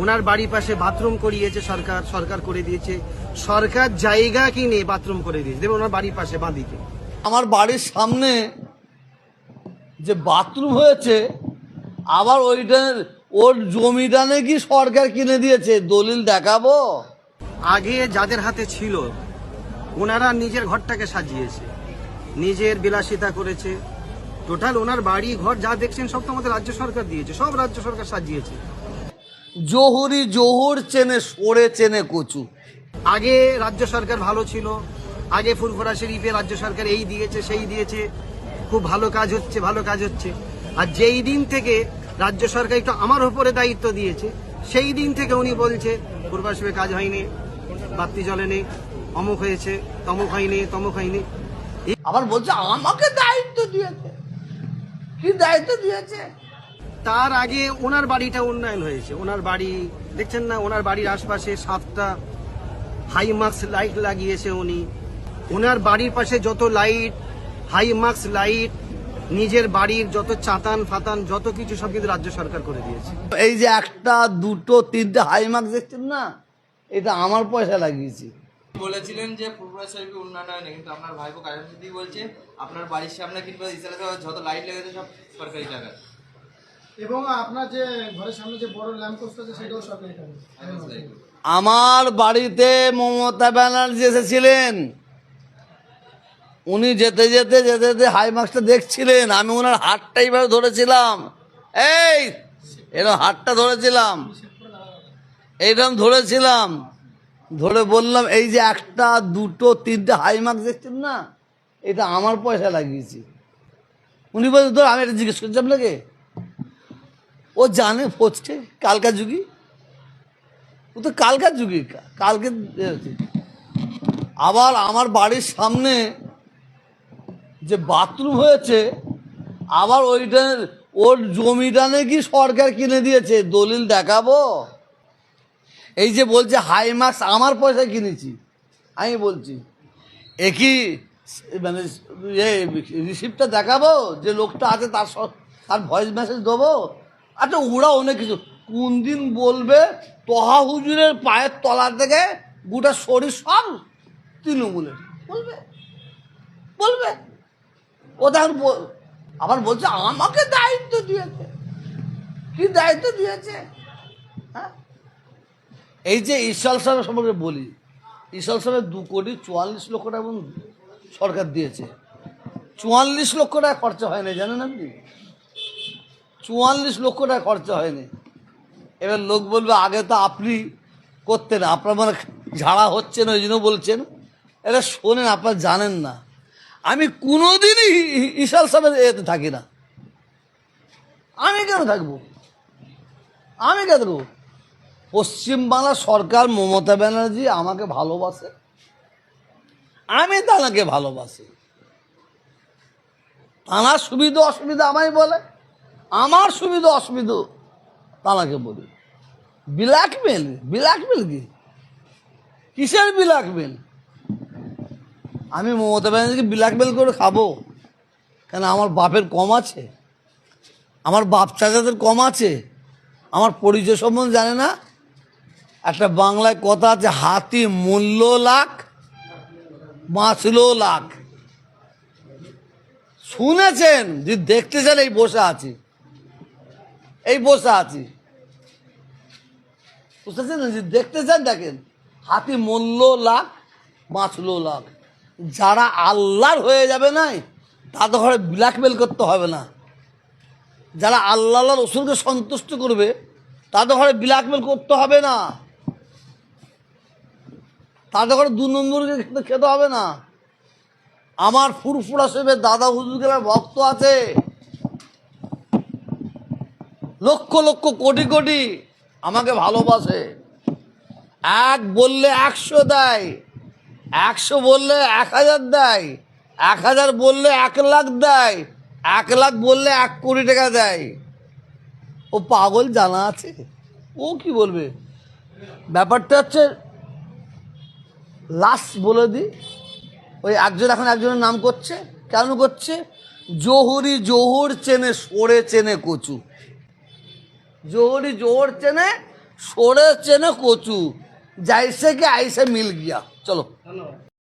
ওনার বাড়ির পাশে বাথরুম করিয়েছে সরকার, সরকার করে দিয়েছে। সরকার জায়গা কিনে বাথরুম করে দিয়েছে, দেখবেন ওনার বাড়ির পাশে বাঁদিকে। আমার বাড়ির সামনে যে বাথরুম হয়েছে, আবার ওইটার ওর জমিটা নাকি সরকার কিনে দিয়েছে, দলিল দেখাবো। আগে যাদের হাতে ছিল ওনারা নিজের ঘরটাকে সাজিয়েছে, নিজের বিলাসিতা করেছে। টোটাল ওনার বাড়ি ঘর যা দেখছেন সব তো আমাদের রাজ্য সরকার দিয়েছে, সব রাজ্য সরকার সাজিয়েছে। জহুরি জহুর চেনে সরে চেনে কচু। আগে রাজ্য সরকার ভালো ছিল, আগে ফুরফুরা শরীফে রাজ্য সরকার এই দিয়েছে সেই দিয়েছে, খুব ভালো কাজ হচ্ছে, ভালো কাজ হচ্ছে। আর যেই দিন থেকে রাজ্য সরকার একটু আমার উপরে দায়িত্ব দিয়েছে, সেই দিন থেকে উনি বলছে ফুরফুরা শরীফে কাজ হয়নি, বাতি জ্বলেনি, অমুক হয়েছে, তমুক হয়নি, তমুক হয়নি। আবার বলছে আমাকে দায়িত্ব দিয়েছে। কি দায়িত্ব দিয়েছে? তার আগে ওনার বাড়িটা উন্নয়ন হয়েছে। ওনার বাড়ি দেখছেন না, ওনার বাড়ির আশপাশে 7টা হাইমাক্স লাইট লাগিয়েছে উনি। ওনার বাড়ির পাশে যত লাইট, হাইমাক্স লাইট, নিজের বাড়ির যত চাতান ফাতান যত কিছু সব কিন্তু রাজ্য সরকার করে দিয়েছে। এই যে একটা দুটো তিনটে হাইমার্ক দেখছেন না, এটা আমার পয়সা লাগিয়েছি। বলেছিলেন যে ফুরফুরা শরীফে উন্নয়ন হয়নি, কিন্তু আপনার ভাইপো কায়ম সিদ্দিকী বলছে আপনার বাড়ির সামনে কিংবা ইসলামে যত লাইট লেগেছে সব সরকারি টাকা। এবং আপনার যে ঘরের সামনে যে বড় ল্যাম্প পোস্ট আছে সেটাও সরকারি টাকা। আমার বাড়িতে মমতা ব্যানার্জি এসেছিলেন, উনি যেতে যেতে যেতে যেতে হাইমার্কসটা দেখছিলেন, আমি ওনার হাতটা এইভাবে ধরেছিলাম, এই এরকম হাতটা ধরেছিলাম, এইরকম ধরেছিলাম, ধরে বললাম এই যে একটা দুটো তিনটে হাইমার্ক দেখছেন না, এটা আমার পয়সা লাগিয়েছি। উনি বলছেন ধর আমি এটা জিজ্ঞেস করছি আপনাকে, ও জানে ফচকে কালকা যুগী, ও তো কালকার যুগী, কালকে। আবার আমার বাড়ির সামনে যে বাথরুম হয়েছে, আবার ওইটার ওর জমিটা নাকি সরকার কিনে দিয়েছে, দলিল দেখাবো। এই যে বলছে হাইমার্কস আমার পয়সায় কিনেছি, আমি বলছি একই মানে রিসিপ্টটা দেখাবো, যে লোকটা আছে তার ভয়েস মেসেজ দেবো। আচ্ছা ওরা অনেক কিছু কোন দিন বলবে তহা হুজুরের পায়ের তলা থেকে গোটা শরীর সব তৃণমূলের, বলবে বলবে ও তখন আবার বলছে আমাকে দায়িত্ব দিয়েছে। কি দায়িত্ব দিয়েছে? হ্যাঁ, এই যে ঈশ্বর সাহেবের সম্পর্কে বলি, ঈশ্বর সাহেবের 2,44,00,000 টাকা সরকার দিয়েছে। 44 লক্ষ টাকা খরচা হয়নি, জানেন আপনি? 44 লক্ষ টাকা খরচা হয়নি। এবার লোক বলবে আগে তো আপনি করতেন, আপনার মানে ঝাড়া হচ্ছে না ওই জন্য বলছেন। এটা শোনেন, আপনারা জানেন না, আমি কোনোদিনই ইশাল সাহেবের এতে থাকি না। আমি কেন থাকবো? আমি কেন থাকবো? পশ্চিমবাংলার সরকার মমতা ব্যানার্জি আমাকে ভালোবাসে, আমি তাঁকে ভালোবাসি। তাঁর সুবিধা অসুবিধা আমায় বলে, আমার সুবিধা অসুবিধা তাঁকে বলি। ব্ল্যাকমেল, ব্ল্যাকমেল কি? কিসের ব্ল্যাকমেল? আমি মমতা ব্যানার্জিকে ব্ল্যাকমেল করে খাবো কেন? আমার বাপের কম আছে? আমার বাপ চাচাদের কম আছে? আমার পরিচয় সম্বন্ধে জানে না? একটা বাংলায় কথা আছে, হাতি মূল্য লাখ বাঁচল লাখ। শুনেছেন? যদি দেখতে চান এই বসে আছি, এই বসে আছি, বুঝতেছেন? যদি দেখতে চান দেখেন, হাতি মূল্য লাখ বাঁচল লাখ। যারা আল্লাহর হয়ে যাবে না তাদের ঘরে ব্ল্যাকমেল করতে হবে না। যারা আল্লাহ রসুলকে সন্তুষ্ট করবে তাদের ঘরে ব্ল্যাকমেল করতে হবে না, তাদের ঘরে 2 নম্বর খেতে হবে না। আমার ফুরফুরা শরীফের দাদা হুজুর ভক্ত আছে, লক্ষ লক্ষ কোটি কোটি আমাকে ভালোবাসে। 1 বললে 100 দেয়, 100 বললে 1000 দেয়, 1000 বললে 1 লাখ দেয়, 1 লাখ বললে 1 কোটি টাকা দেয়। ও পাগল জানা আছে, ও কি বলবে? ব্যাপারটা হচ্ছে লাস্ট বলে দিই, ওই একজন এখন একজনের নাম করছে, কেন করছে? জহুরি জহুর চেনে সরে চেনে কচু। জহুরি জহুর চেনে সরে চেনে কচু, যাইছে কি আইসে মিল গিয়া। চলো। ধন্যবাদ।